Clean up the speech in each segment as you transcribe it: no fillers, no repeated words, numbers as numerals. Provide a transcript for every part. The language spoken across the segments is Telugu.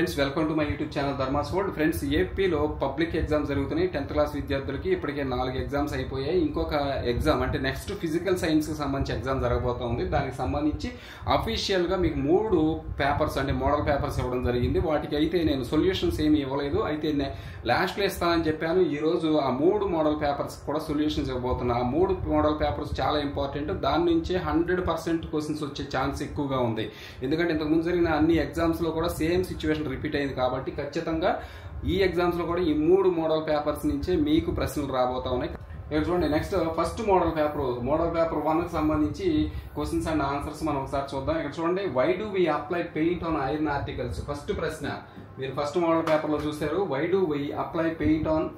Friends welcome to my YouTube channel Dharma's world. Friends, ఏపీలో పబ్లిక్ ఎగ్జామ్స్ జరుగుతున్నాయి. 10th క్లాస్ విద్యార్థులకి ఇప్పటికే 4 ఎగ్జామ్స్ అయిపోయాయి. ఇంకొక ఎగ్జామ్ అంటే నెక్స్ట్ ఫిజికల్ సైన్స్కి సంబంధించి ఎగ్జామ్ జరగబోతోంది. దానికి సంబంధించి అఫీషియల్గా మీకు 3 పేపర్స్ అంటే మోడల్ పేపర్స్ ఇవ్వడం జరిగింది. వాటికి అయితే నేను సొల్యూషన్స్ ఏమి ఇవ్వలేదు, అయితే లాస్ట్లో ఇస్తానని చెప్పాను. ఈరోజు ఆ 3 మోడల్ పేపర్స్ కూడా సొల్యూషన్స్ ఇవ్వబోతున్నా. ఆ 3 మోడల్ పేపర్స్ చాలా ఇంపార్టెంట్. దాని నుంచే 100% క్వశ్చన్స్ వచ్చే ఛాన్స్ ఎక్కువగా ఉంది. ఎందుకంటే ఇంతకుముందు జరిగిన అన్ని ఎగ్జామ్స్లో కూడా సేమ్ సిచ్యువేషన్ రిపీట్ అయింది కాబట్టి ఖచ్చితంగా ఈ ఎగ్జామ్స్ లో కూడా ఈ 3 మోడల్ పేపర్స్ నుంచే మీకు ప్రశ్నలు రాబోతా ఉన్నాయి. ఇక్కడ చూడండి, నెక్స్ట్ ఫస్ట్ మోడల్ పేపర్ 1 కి సంబంధించి క్వశ్చన్స్ అండ్ ఆన్సర్స్ మనం ఒకసారి చూద్దాం. ఇక్కడ చూడండి, why do we apply paint on iron articles. First ప్రశ్న మీరు ఫస్ట్ మోడల్ పేపర్ లో చూసారు. Why do we apply paint on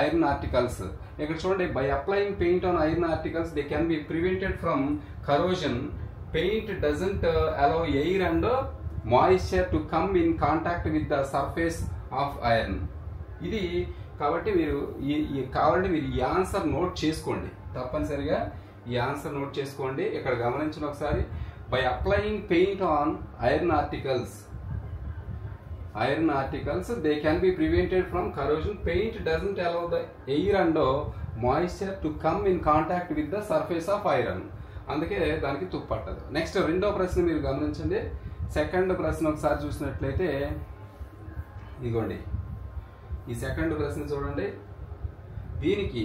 iron articles. ఇక్కడ చూడండి, by applying paint on iron articles they can be prevented from corrosion. Paint doesn't allow air and moisture to come in contact with the surface of iron. ఇది కాబట్టి మీరు కావాలంటే మీరు ఈ ఆన్సర్ నోట్ చేసుకోండి, తప్పనిసరిగా ఈ ఆన్సర్ నోట్ చేసుకోండి. ఇక్కడ గమనించిన ఒకసారి, by applying paint on iron articles they can be prevented from corrosion. Paint doesn't allow the air and moisture to come in contact with the surface of iron. అందుకే దానికి తుప్పట్టదు. నెక్స్ట్ రెండో ప్రశ్న మీరు గమనించండి. సెకండ్ ప్రశ్న ఒకసారి చూసినట్లయితే ఇదిగోండి, ఈ సెకండ్ ప్రశ్న చూడండి. దీనికి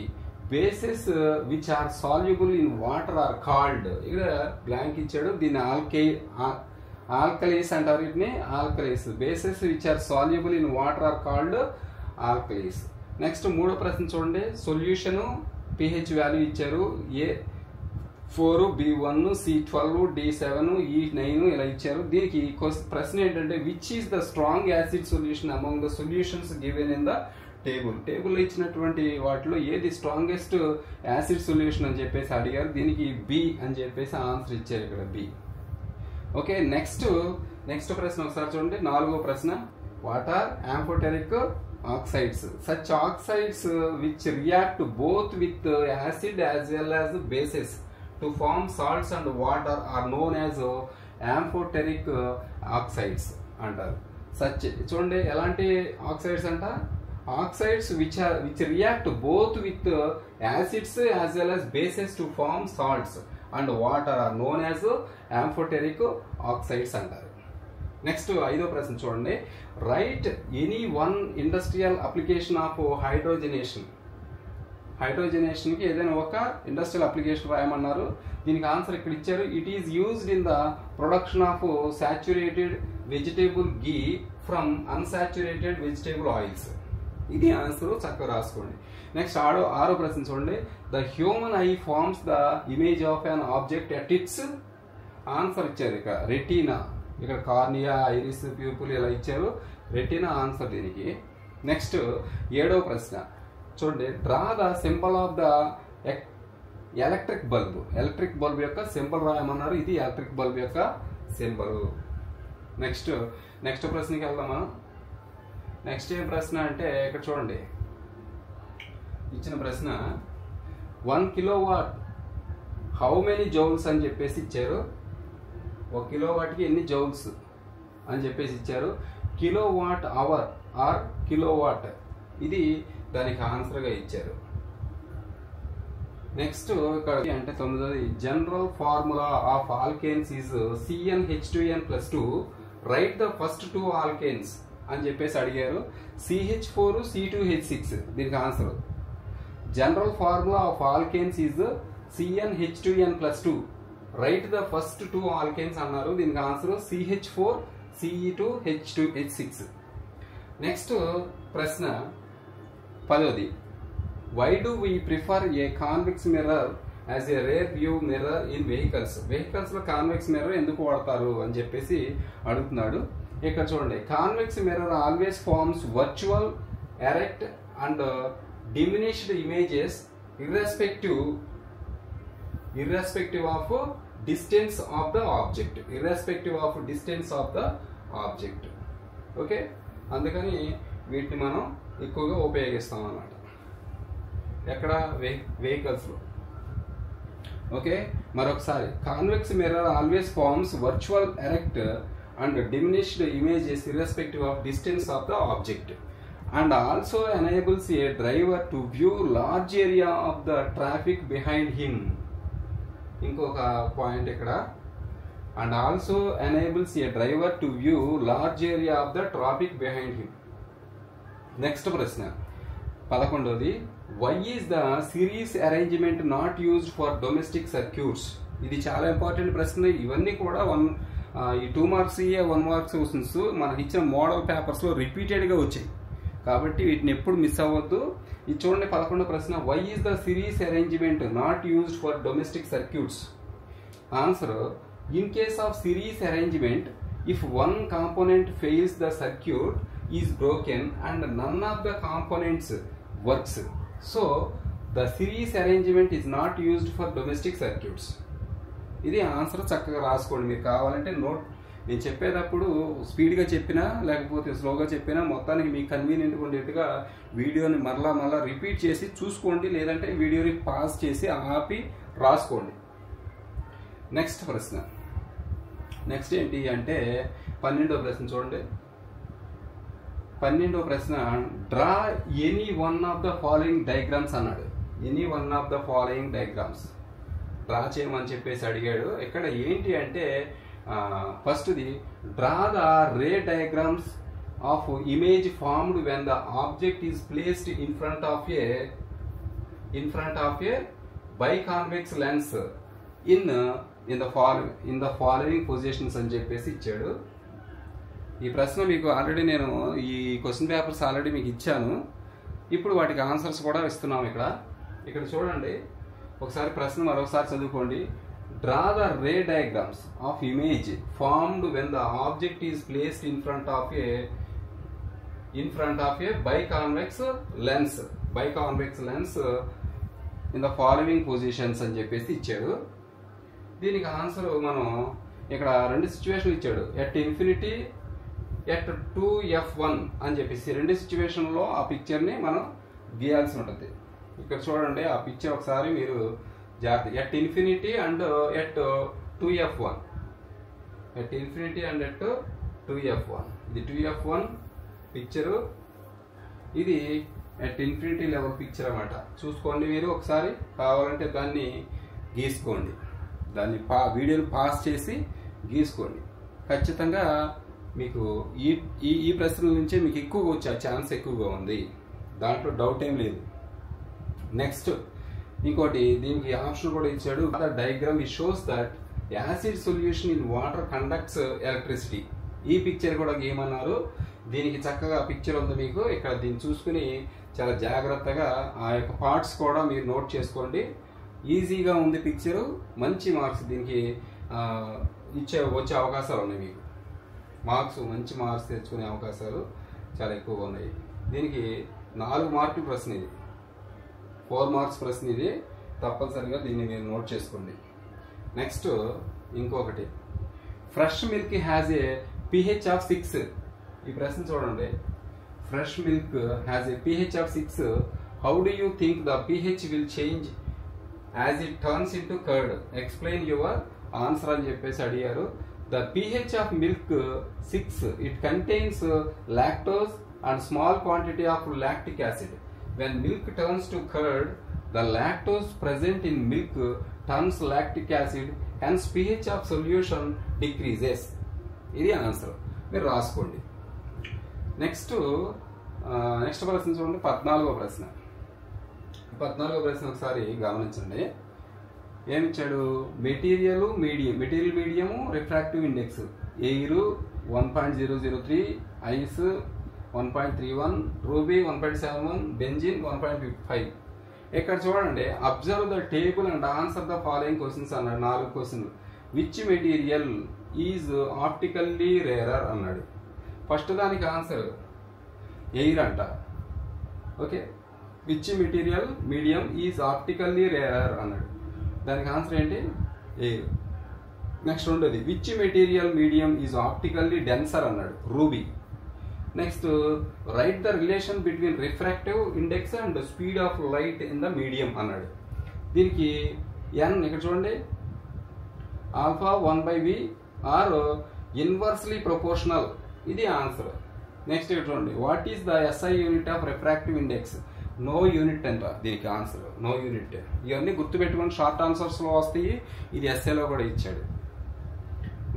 bases which are soluble in water are called. ఇక్కడ బ్లాంక్ ఇచ్చాడు. దీన్ని ఆల్కలీస్ అంటారు. వీటిని alkalis. Bases which are soluble in water are called alkalis. Next మూడో ప్రశ్న చూడండి. సొల్యూషన్ pH వాల్యూ ఇచ్చారు. A4, B1, C12, D7, E9 ఇలా ఇచ్చారు. దీనికి ప్రశ్న ఏంటంటే, which is the strong acid solution among the solutions given in the table ఇచ్చినటువంటి వాటిలో ఏది స్ట్రాంగెస్ట్ యాసిడ్ సొల్యూషన్ అని చెప్పేసి అడిగారు. దీనికి B అని చెప్పేసి ఆన్సర్ ఇచ్చారు ఇక్కడ, B. ఓకే, నెక్స్ట్ ప్రశ్న ఒకసారి చూడండి. 4వ ప్రశ్న, what are amphoteric oxides. Such oxides which react both with acid as well as bases to form salts and water are known as amphoteric oxides అంటారు. సచ్ చూడండి, ఎలాంటి ఆక్సైడ్స్ అంట, oxides which react both with acids as well as bases to form salts and water are known as amphoteric oxides అంటారు. నెక్స్ట్ 5వ ప్రశ్న చూడండి. Right any one industrial application of hydrogenation. హైడ్రోజనేషన్కి ఏదైనా ఒక ఇండస్ట్రియల్ అప్లికేషన్ రాయమన్నారు. దీనికి ఆన్సర్ ఇక్కడ ఇచ్చారు. It is used in the production of saturated vegetable ghee from unsaturated vegetable oils. ఇది ఆన్సర్, చక్కగా రాసుకోండి. నెక్స్ట్ 6వ ప్రశ్న చూడండి. The human eye forms the image of an object at its. Answer ఇచ్చారు ఇక్కడ రెటీనా. ఇక్కడ కార్నియా, ఐరిస్, ప్యూపుల్ ఇలా ఇచ్చారు. రెటీనా ఆన్సర్ దీనికి. నెక్స్ట్ 7వ ప్రశ్న చూడండి. Draw the symbol of the electric bulb యొక్క సింబల్ రాయమన్నారు. ఇది ఎలక్ట్రిక్ బల్బ్ యొక్క సింబల్. నెక్స్ట్ ప్రశ్నకి వెళ్దాం మనం. నెక్స్ట్ ఏం ప్రశ్న అంటే, ఇక్కడ చూడండి ఇచ్చిన ప్రశ్న, 1 కిలోవాట్ హౌ మెనీ జౌల్స్ అని చెప్పేసి ఇచ్చారు. 1 కిలోవాట్కి ఎన్ని జౌల్స్ అని చెప్పేసి ఇచ్చారు. కిలోవాట్ అవర్ ఆర్ కిలోవాట్, ఇది దానికి ఆన్సర్గా ఇచ్చారు. నెక్స్ట్ ఇక్కడ అంటే 9వది, general formula of alkanes is CnH2n+2. Right the first 2 alkanes అని చెప్పేసి అడిగారు. CH4, C2H6 దీనికి answer. General formula of alkanes is CnH2n+2. Right the first 2 alkanes అన్నారు. దీనికి ఆన్సర్ CH4, Ce2H6. నెక్స్ట్ ప్రశ్న 10వది, why do we prefer a convex mirror as a rear view mirror in vehicles లో కాన్వెక్స్ మిర్రర్ ఎందుకు వాడతారు అని చెప్పేసి అడుగుతున్నాడు. ఇక్కడ చూడండి, convex mirror always forms virtual, erect and diminished images irrespective of distance of the object. Okay, అందుకని వీటిని మనం ఎక్కువగా ఉపయోగిస్తాం అన్నమాట ఎక్కడ, వెహికల్స్లో. ఓకే, మరొకసారి, convex mirror always forms virtual, erect and diminished images irrespective of distance of the object, and also enables a driver to view large area of the traffic behind him. ఇంకొక పాయింట్ ఇక్కడ, and also enables a driver to view large area of the traffic behind him. Next ప్రశ్న 11ది, why is the series arrangement not used for domestic circuits? ఇది చాలా ఇంపార్టెంట్ ప్రశ్న. ఇవన్నీ కూడా ఈ 2 మార్క్స్ 1 మార్క్స్ క్వశ్చన్స్ మనకి ఇచ్చిన మోడల్ పేపర్స్లో రిపీటెడ్గా వచ్చాయి కాబట్టి వీటిని ఎప్పుడు మిస్ అవ్వద్దు. ఇది చూడండి 11వ ప్రశ్న, why is the series arrangement not used for domestic circuits? Answer, in case of series arrangement, if one component fails the circuit is broken and none of the components works, so the series arrangement is not used for domestic circuits. ఇది ఆన్సర్ చక్కగా రాసుకోండి. మీరు కావాలంటే నోట్, నేను చెప్పేటప్పుడు స్పీడ్గా చెప్పినా లేకపోతే స్లోగా చెప్పినా మొత్తానికి మీకు కన్వీనియంట్గా ఉండేట్టుగా వీడియోని మరలా రిపీట్ చేసి చూసుకోండి, లేదంటే వీడియోని పాజ్ చేసి ఆపి రాసుకోండి. నెక్స్ట్ ప్రశ్న, నెక్స్ట్ ఏంటి అంటే 12వ ప్రశ్న చూడండి. 12వ ప్రశ్న, draw any one of the following diagrams అన్నాడు. Any one of the following diagrams draw చేయమని చెప్పేసి అడిగాడు. ఇక్కడ ఏంటి అంటే ఫస్ట్ది, draw the ray diagrams of image formed when the object is placed in front of a biconvex lens in the following positions అని చెప్పేసి ఇచ్చాడు. ఈ ప్రశ్న మీకు ఆల్రెడీ నేను ఈ క్వశ్చన్ పేపర్స్ ఆల్రెడీ మీకు ఇచ్చాను. ఇప్పుడు వాటికి ఆన్సర్స్ కూడా ఇస్తున్నాం. ఇక్కడ చూడండి, ఒకసారి ప్రశ్న మరొకసారి చదువుకోండి. Draw the ray diagrams of image formed when the object is placed in front of a biconvex lens in the following positions అని చెప్పేసి ఇచ్చాడు. దీనికి ఆన్సర్ మనం ఇక్కడ 2 సిచ్యువేషన్ ఇచ్చాడు, ఎట్ ఇన్ఫినిటీ, ఎట్ 2f1 అని చెప్పేసి 2 సిచ్యువేషన్లో ఆ పిక్చర్ని మనం గీయాల్సి ఉంటుంది. ఇక్కడ చూడండి ఆ పిక్చర్ ఒకసారి మీరు జాగ్రత్త, at infinity and at 2f1, at infinity and at 2f1. ఇది 2f1 పిక్చరు, ఇది ఎట్ ఇన్ఫినిటీ లెవెల్ పిక్చర్ అన్నమాట. చూసుకోండి మీరు ఒకసారి, కావాలంటే దాన్ని గీసుకోండి, దాన్ని వీడియోని పాస్ చేసి గీసుకోండి. ఖచ్చితంగా మీకు ఈ ప్రశ్నల నుంచే మీకు ఎక్కువగా వచ్చే ఛాన్స్ ఎక్కువగా ఉంది, దాంట్లో డౌట్ ఏం లేదు. నెక్స్ట్ ఇంకోటి, దీనికి ఆప్షన్ కూడా ఇచ్చాడు. The diagram it shows that acid solution in water conducts electricity. ఈ పిక్చర్ కూడా గీయమన్నారు. దీనికి చక్కగా పిక్చర్ ఉంది మీకు ఇక్కడ. దీన్ని చూసుకుని చాలా జాగ్రత్తగా ఆ యొక్క పార్ట్స్ కూడా మీరు నోట్ చేసుకోండి. ఈజీగా ఉంది పిక్చరు, మంచి మార్క్స్ దీనికి వచ్చే అవకాశాలు ఉన్నాయి. మీకు మంచి మార్క్స్ తెచ్చుకునే అవకాశాలు చాలా ఎక్కువగా ఉన్నాయి. దీనికి 4 మార్కుల ప్రశ్న ఇది, 4 మార్క్స్ ప్రశ్న ఇది. తప్పనిసరిగా దీన్ని మీరు నోట్ చేసుకోండి. నెక్స్ట్ ఇంకొకటి, fresh milk has a pH of 6. ఈ ప్రశ్న చూడండి, fresh milk has a pH of 6. How do you think the pH will change as it turns into curd? Explain your answer అని చెప్పేసి అడిగారు. The pH of milk 6. It contains lactose and small quantity of lactic acid. When milk turns to curd, the lactose present in milk turns lactic acid, hence pH of solution decreases. ఇది ఆన్సర్, మీరు రాసుకోండి. నెక్స్ట్ ప్రశ్న చూడండి, 14వ ప్రశ్న. 14వ ప్రశ్న ఒకసారి గమనించండి. ఏమిచ్చాడు? Material medium refractive index, air 1.003, ice 1.31, ruby 1.71, benzene 1.55. ఇక్కడ చూడండి, observe the table and answer the following questions అన్నాడు. 4 క్వశ్చన్లు. Which material is optically rarer అన్నాడు. ఫస్ట్ దానికి ఆన్సర్ ఎయిర్ అంట. Okay, which material medium is optically rarer అన్నాడు. దానికి ఆన్సర్ ఏంటి? ఎయిర్. నెక్స్ట్ ఉండేది, which material medium is optically denser అన్నాడు. Ruby. Next, right the relation between refractive index and speed of light in the medium అన్నాడు. దీనికి ఎన్ ఇక్కడ చూడండి, alpha 1/v are inversely proportional, ఇది ఆన్సర్. నెక్స్ట్ చూడండి, what is the SI unit of refractive index? No unit అంట దీనికి ఆన్సర్, నో యూనిట్. ఇవన్నీ గుర్తుపెట్టుకుని షార్ట్ ఆన్సర్స్లో వస్తాయి, ఇది ఎస్ఏలో కూడా ఇచ్చాడు.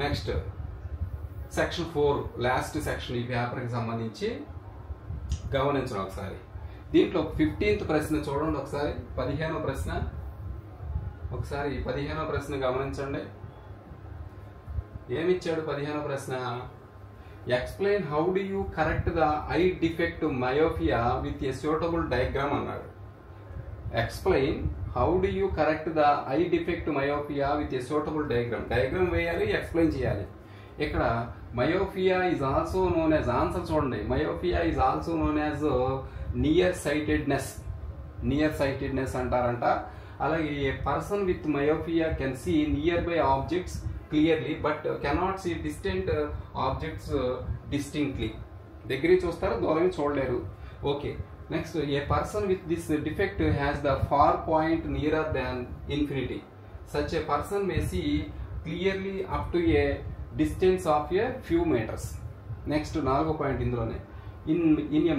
నెక్స్ట్ సెక్షన్ 4 లాస్ట్ సెక్షన్ ఈ పేపర్కి సంబంధించి గమనించండి ఒకసారి. దీంట్లో 15th ప్రశ్న చూడండి ఒకసారి, 15వ ప్రశ్న ఒకసారి 15వ ప్రశ్న గమనించండి. ఏమిచ్చాడు 15వ ప్రశ్న? Explain how do you correct the eye defect myopia with a suitable diagram అన్నాడు. Explain how do you correct the eye defect myopia with a suitable diagram. Diagram వేయాలి, ఎక్స్ప్లెయిన్ చేయాలి. ఇక్కడ myopia is also known as, answer చూడండి, myopia is also known as near sightedness, near sightedness అంటారంట. అలాగే a person with myopia can see nearby objects clearly but cannot see distant objects distinctly. దగ్గరికి చూస్తారు, దూరం చూడలేరు. Okay, next a person with this defect has the far point nearer than infinity. Such a person may see clearly up to a distance of a few metres. Next 4వ పాయింట్ ఇందులోనే, in a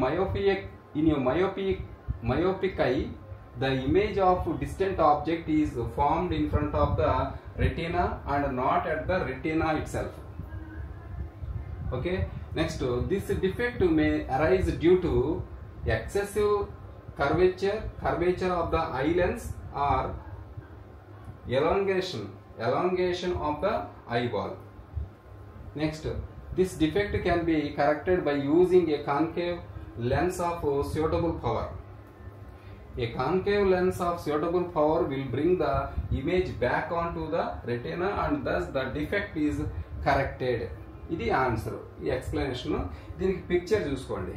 myopic eye the image of distant object is formed in front of the retina and not at the retina itself. Okay, next this defect may arise due to excessive curvature of the eye lens or elongation of the eyeball. Next, this defect can be corrected by using a concave lens of suitable power. A concave lens of suitable power will bring the image back onto the retina and thus the defect is corrected. ఇది ఆన్సర్, ఈ ఎక్స్ప్లెనేషన్. దీనికి పిక్చర్ చూసుకోండి.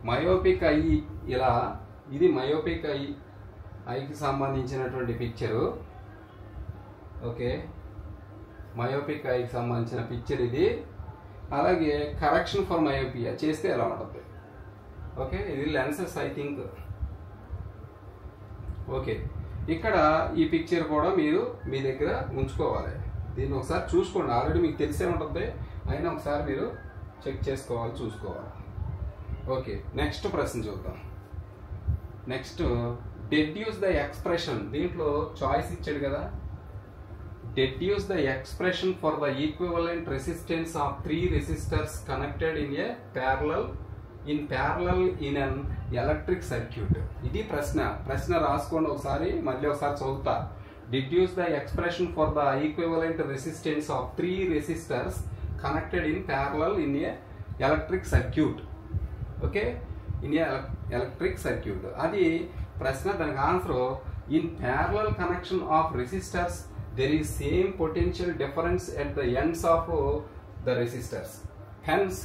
మయోపిక్ ఐ ఇలా, ఇది మయోపిక్ ఐకి సంబంధించినటువంటి పిక్చరు. ఓకే, మయోపిక్ ఐకి సంబంధించిన పిక్చర్ ఇది. అలాగే కరెక్షన్ ఫర్ మయోపియా చేస్తే ఎలా ఉంటుంది. ఓకే, ఇది లెన్సెస్ ఐ థింక్. ఓకే, ఇక్కడ ఈ పిక్చర్ కూడా మీరు మీ దగ్గర ఉంచుకోవాలి. దీన్ని ఒకసారి చూసుకోండి, ఆల్రెడీ మీకు తెలిసే ఉంటుంది, అయినా ఒకసారి మీరు చెక్ చేసుకోవాలి, చూసుకోవాలి. ఓకే, నెక్స్ట్ ప్రశ్న చూద్దాం. Next deduce the expression. దీంట్లో చాయిస్ ఇచ్చాడు కదా, deduce the expression for the equivalent resistance of 3 resistors connected in a parallel in an electric circuit. ఇది ప్రశ్న రాసుకోండి ఒకసారి, మళ్ళీ ఒకసారి చదువుతా. deduce the expression for the equivalent resistance of 3 resistors connected in parallel in a electric circuit. Okay, in a electric circuit. అది ప్రశ్న, దానికి answer in parallel connection of resistors there is same potential difference at the ends of the resistors. Hence,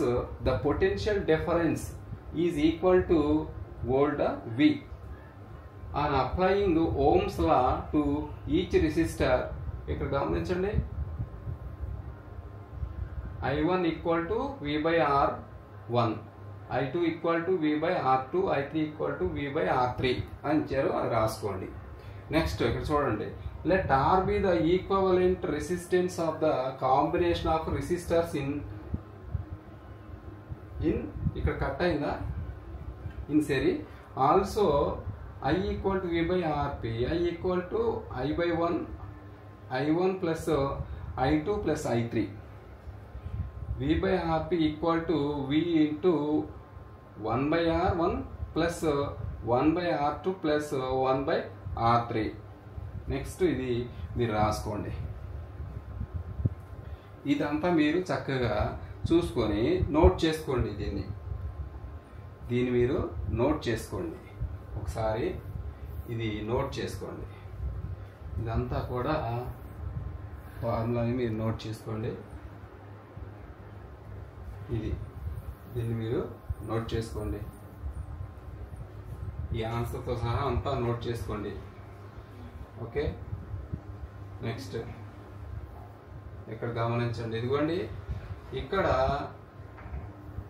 the potential difference is equal to volt V. On applying the Ohm's law to each resistor, ఇక్కడ గమనించండి, I1 equal to V by R1, I2 equal to V by R2, I3 equal to V by R3 అని ఇచ్చారు, అది రాసుకోండి. నెక్స్ట్ ఇక్కడ చూడండి, let R be the equivalent resistance of the combination of resistors in ఇక్కడ కట్ అయిందా, in series. Also I equal to V by RP, I equal to I by 1, I1 plus I2 plus I3. V by RP equal to V into 1 by R1 plus 1 by R2 plus 1 by R3. Next ఇది మీరు రాసుకోండి. ఇదంతా మీరు చక్కగా చూసుకొని నోట్ చేసుకోండి. దీన్ని మీరు నోట్ చేసుకోండి ఒకసారి, ఇది నోట్ చేసుకోండి. ఇదంతా కూడా ఫార్ములాని మీరు నోట్ చేసుకోండి. దీన్ని మీరు నోట్ చేసుకోండి, ఈ ఆన్సర్తో సహా అంతా నోట్ చేసుకోండి. ఓకే, నెక్స్ట్ ఇక్కడ గమనించండి, ఇదిగోండి ఇక్కడ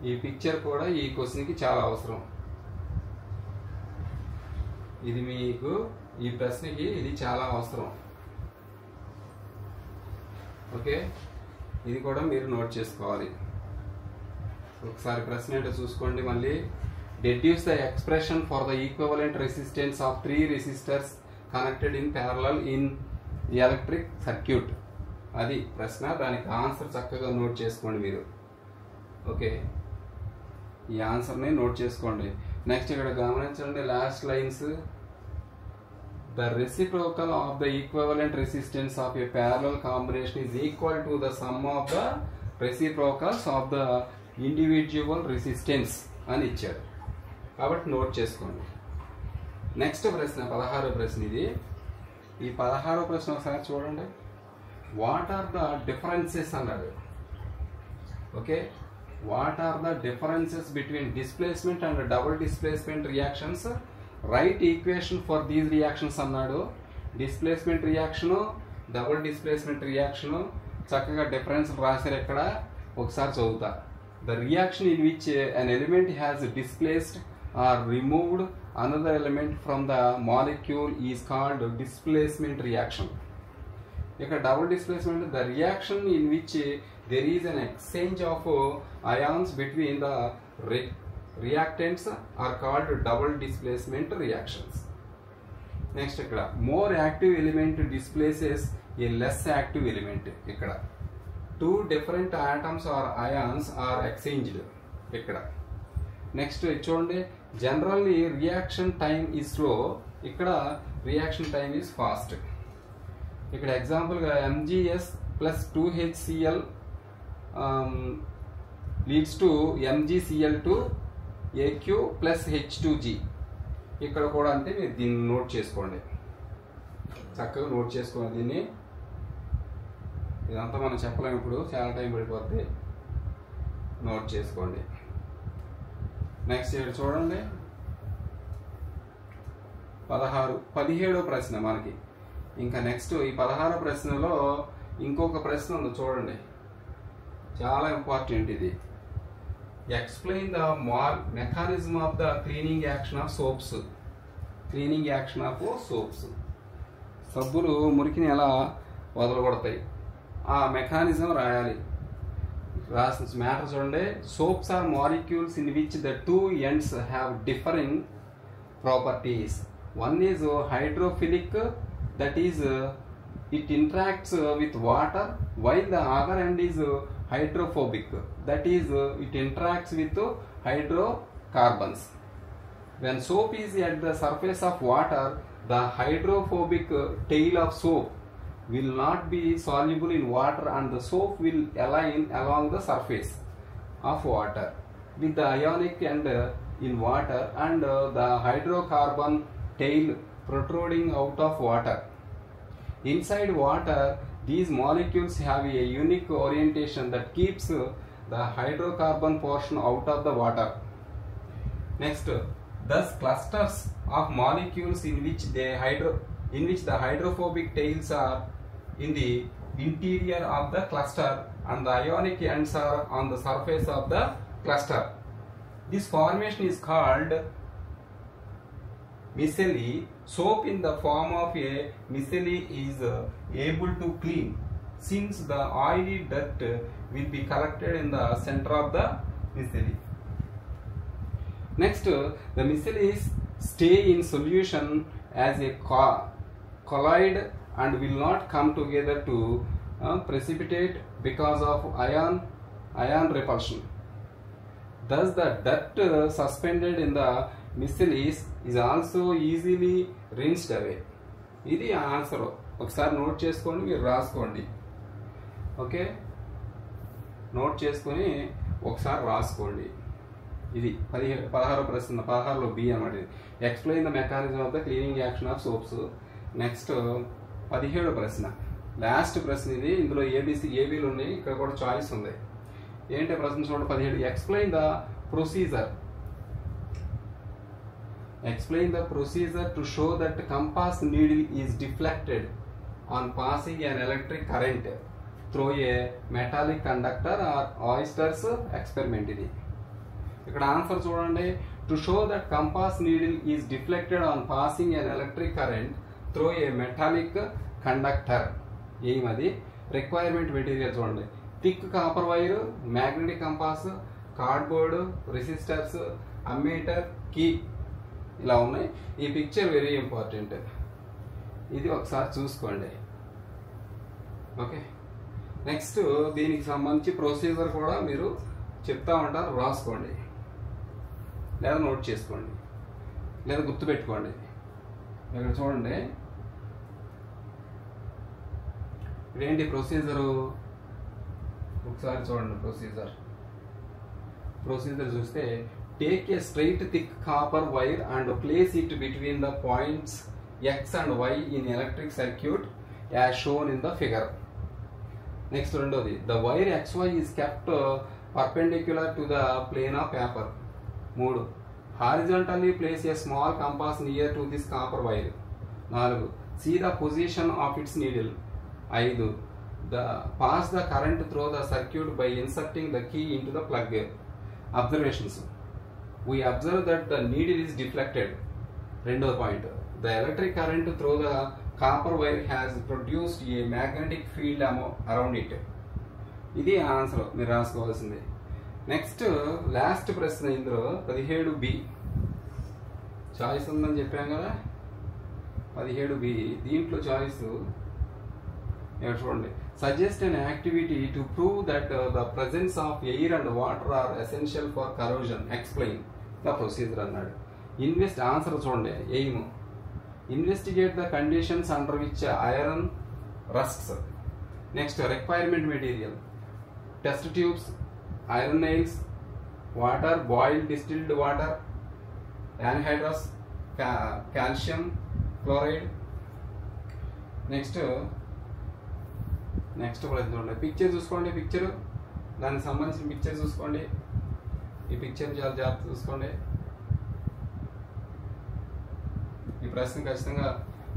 ఈ పిక్చర్ కూడా ఈ క్వశ్చన్కి చాలా అవసరం. ఇది మీకు ఈ ప్రశ్నకి ఇది చాలా అవసరం. ఓకే, ఇది కూడా మీరు నోట్ చేసుకోవాలి. ఒకసారి ప్రశ్న ఏంటో చూసుకోండి మళ్ళీ. Deduce the expression for the equivalent resistance of 3 resistors connected in parallel in electric circuit. అది ప్రశ్న. దానికి ఆన్సర్ చక్కగా నోట్ చేసుకోండి మీరు. ఓకే, ఈ ఆన్సర్ని నోట్ చేసుకోండి. నెక్స్ట్ ఇక్కడ గమనించండి last lines. The reciprocal of the equivalent resistance of a parallel combination is equal to the sum of the reciprocals of the individual resistance అని ఇచ్చాడు. కాబట్టి నోట్ చేసుకోండి. నెక్స్ట్ ప్రశ్న 16వ ప్రశ్న ఇది. ఈ 16వ ప్రశ్న ఒకసారి చూడండి. వాట్ ఆర్ ద డిఫరెన్సెస్ అన్నాడు. Okay, what are the differences between displacement and double displacement reactions? Right equation for these reactions అన్నాడు. Displacement reaction, double displacement reaction చక్కగా డిఫరెన్స్ రాశారు ఇక్కడ. ఒకసారి చదువుతా. The reaction in which an element has displaced or removed another element from the molecule is called displacement reaction. ఇక్కడ double displacement the reaction in which there is an exchange of ions between the reactants are called double displacement reactions. Next ikkada more active element displaces a less active element. Ikkada two different atoms or ions are exchanged ikkada. Next chudandi, generally reaction time is slow, ikkada reaction time is fast. Ikkada example ga MgS plus 2HCl leads to MgCl2 AQ plus H2G. ఇక్కడ కూడా అంటే మీరు దీన్ని నోట్ చేసుకోండి, చక్కగా నోట్ చేసుకోండి దీన్ని. ఇదంతా మనం చెప్పలేము, ఇప్పుడు చాలా టైం పడిపోద్ది. నోట్ చేసుకోండి. నెక్స్ట్ ఇక్కడ చూడండి 17వ ప్రశ్న మనకి. ఇంకా నెక్స్ట్ ఈ 16వ ప్రశ్నలో ఇంకొక ప్రశ్న ఉంది చూడండి, చాలా ఇంపార్టెంట్ ఇది. Explain the mechanism of the cleaning action of soaps. Cleaning action of soaps, సబ్బులు మురికిని ఎలా వదలగొడతాయి ఆ మెకానిజం రాయాలి. రాసిన మ్యాటర్ చూడండి. Soaps are molecules in which the two ends have differing properties. One is hydrophilic, that is it interacts with water, while the other end is hydrophobic, that is it interacts with hydrocarbons. When soap is at the surface of water, the hydrophobic tail of soap will not be soluble in water and the soap will align along the surface of water with the ionic end in water and the hydrocarbon tail protruding out of water. Inside water, these molecules have a unique orientation that keeps the hydrocarbon portion out of the water. Next, thus clusters of molecules in which the hydrophobic tails are in the interior of the cluster and the ionic ends are on the surface of the cluster. This formation is called micelle. Soap in the form of a micelle is able to clean, since the oily dirt will be collected in the center of the micelle. Next, the micelles stay in solution as a colloid and will not come together to precipitate because of ion repulsion. Thus, the dirt suspended in the micelles is also easily rinsed away. ఇది ఆన్సర్. ఒకసారి నోట్ చేసుకోండి, మీరు రాసుకోండి. ఓకే, నోట్ చేసుకొని ఒకసారి రాసుకోండి. ఇది 16వ ప్రశ్న, 16లో బి అన్నమాట. Explain the mechanism of the cleaning action of soaps. Next 17వ ప్రశ్న, లాస్ట్ ప్రశ్న ఇది. ఇందులో ఏబీలు ఉన్నాయి, ఇక్కడ కూడా చాయిస్ ఉంది. ఏంటి ప్రశ్న చూడండి 17. Explain the procedure. Explain the procedure to show that compass needle is deflected on passing an electric current through a metallic conductor or Oyster's experiment. ఇది ఇక్కడ ఆన్సర్ చూడండి. To show that compass needle is deflected on passing an electric current through a metallic conductor. ఏమది? రిక్వైర్మెంట్ మెటీరియల్ చూడండి. Thick copper wire, magnetic compass, cardboard, resistors, ammeter, key ఇలా ఉన్నాయి. ఈ పిక్చర్ వెరీ ఇంపార్టెంట్, ఇది ఒకసారి చూసుకోండి. ఓకే, నెక్స్ట్ దీనికి సంబంధించి ప్రొసీజర్ కూడా మీరు చెప్తా ఉంటారు, రాసుకోండి లేదా నోట్ చేసుకోండి లేదా గుర్తుపెట్టుకోండి. ఇక్కడ చూడండి, ఇదేంటి ప్రొసీజరు, ఒకసారి చూడండి. ప్రొసీజర్ చూస్తే, take a straight thick copper wire and place it between the points X and Y in electric circuit as shown in the figure. Next రెండోది, the wire XY is kept perpendicular to the plane of paper. 3. Horizontally place a small compass near to this copper wire. 4. See the position of its needle. 5. Pass the current through the circuit by inserting the key into the plug. Observations. We observe that the needle is deflected. రెండో point, the electric current through the copper wire has produced a magnetic field around it. ఇది ఆన్సర్ మీరు రాసుకోవాల్సింది. నెక్స్ట్ లాస్ట్ ప్రశ్న ఇందులో 17B చాయిస్ ఉందని చెప్పాం కదా. 17B దీంట్లో చాయిస్ చూడండి. Suggest an activity to prove that the presence of air and water are essential for corrosion. Explain the procedure అన్నాడు. ఆన్సర్ చూడండి. Aim, investigate the conditions under which iron rusts. Next, requirement material, test tubes, iron nails, water, boiled distilled water, anhydrous, calcium chloride. Next picture చూసుకోండి. పిక్చర్ దానికి సంబంధించిన పిక్చర్ చూసుకోండి. ఈ పిక్చర్ చాలా జాగ్రత్త చూసుకోండి. ఈ ప్రశ్న ఖచ్చితంగా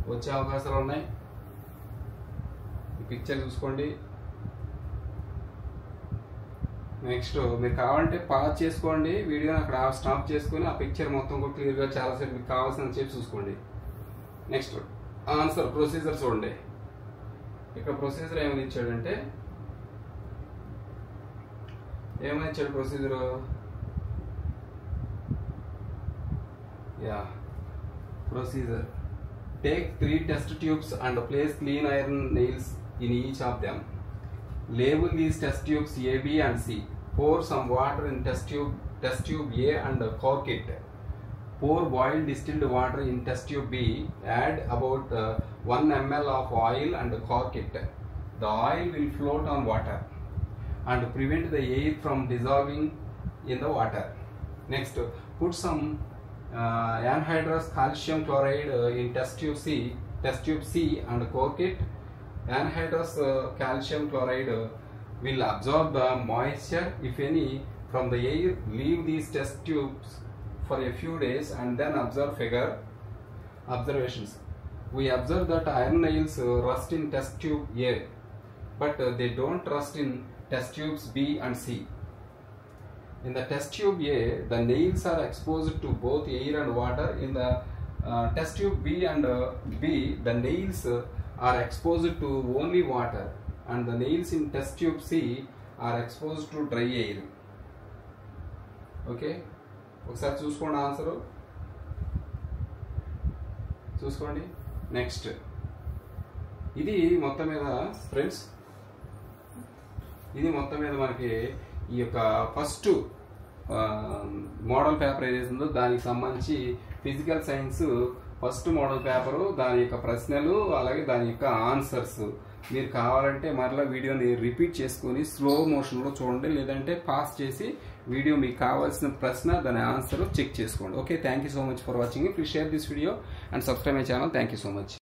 వచ్చే అవకాశాలు ఉన్నాయి. ఈ పిక్చర్ చూసుకోండి. నెక్స్ట్ మీరు కావాలంటే పాజ్ చేసుకోండి వీడియోని, అక్కడ స్టాప్ చేసుకొని ఆ పిక్చర్ మొత్తం కూడా క్లియర్గా చాలాసేపు మీకు కావాల్సిన చెప్పి చూసుకోండి. నెక్స్ట్ ఆన్సర్ ప్రొసీజర్ చూడండి. ఇక్కడ ప్రొసీజర్ ఏమని ఇచ్చాడంటే, procedure Procedure. Take 3 test tubes and place clean iron nails in each of them. Label these test tubes A, B and C. Pour some water in test tube A and cork it. Pour boiled distilled water in test tube B. Add about 1 ml of oil and cork it. The oil will float on water and prevent the air from dissolving in the water. Next, put some anhydrous calcium chloride in test tube C and cork it. Anhydrous calcium chloride will absorb the moisture, if any, from the air. Leave these test tubes for a few days and then observe figure. Observations. We observe that iron nails rust in test tube A, but they don't rust in test tubes B and C. In the test tube A, the nails are exposed to both air and water. In the test tube B and B, the nails are exposed to only water, and the nails in test tube C are exposed to dry air. Okay, ఒకసారి చూసుకోండి ఆన్సర్ చూసుకోండి. నెక్స్ట్ ఇది మొత్తం మీద ఫ్రెండ్స్, మనకి ఈ యొక్క ఫస్ట్ మోడల్ పేపర్ ఏదైతే ఉందో దానికి సంబంధించి physical science first model paper, దాని యొక్క ప్రశ్నలు, అలాగే దాని యొక్క ఆన్సర్స్. మీరు కావాలంటే మరలా వీడియోని రిపీట్ చేసుకొని స్లో మోషన్లో చూడండి, లేదంటే పాస్ చేసి వీడియో మీకు కావాల్సిన ప్రశ్న దాని ఆన్సర్ చెక్ చేసుకోండి. Okay, thank you so much for watching. Please share this video and subscribe my channel. Thank you so much.